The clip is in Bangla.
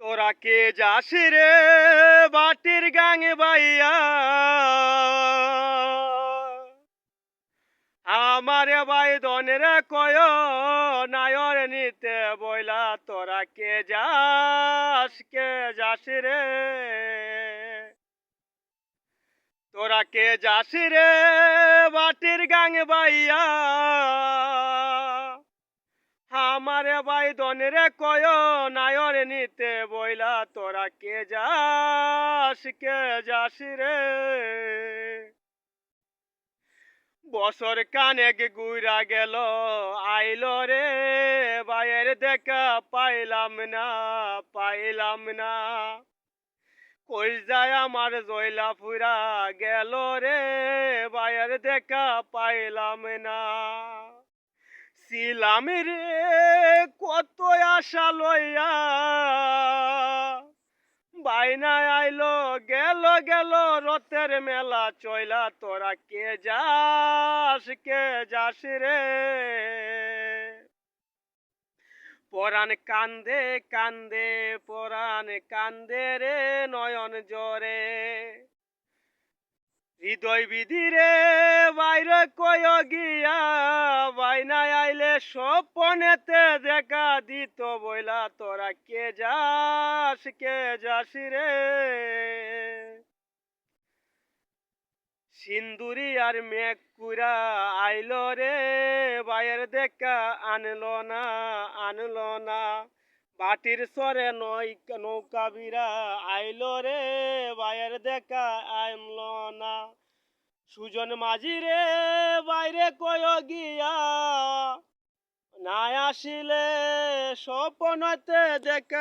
তোরা কে যাস রে বাটির গাঙে বাইয়া, আমারে বাই দনের কয় নায়র নিতে বইলা। তোরা কে যাস রে, তোরা কে যাস রে বাটির গাঙে বাইয়া, আমারে বাই দনের কয় নায়র নিতে বইলা। তোরা কে যাস রে। বছর কানেক গুইরা গেল আইল রে, বাইয়ের দেখা পাইলাম না। কই যায় আমার জয়লা ফুরা গেল রে, বাইয়ের দেখা পাইলাম না। ছিলাম রে কত আশা লইয়া, বাইনা আইলো গেল রথের মেলা চইলা। তোরা কে যাস রে। পরাণ কান্দে রে নয়ন জরে, হৃদয় বিধিরে বাইরে কয় গিয়া, বাইনা আইলে স্বপনেতে দেখা দিত বইলা। তোরা কে যাস রে। সিন্দুরি আর মেঘ কুরা আইলো রে, বাইয়ের দেখা আনলো না। বাটির সরে নৌকা বিরা আইলো রে, বাইয়ের দেখা আনলো না। সুজন মাঝি রে বাইরে কয় গিয়া, না আসিলে স্বপনতে দেখা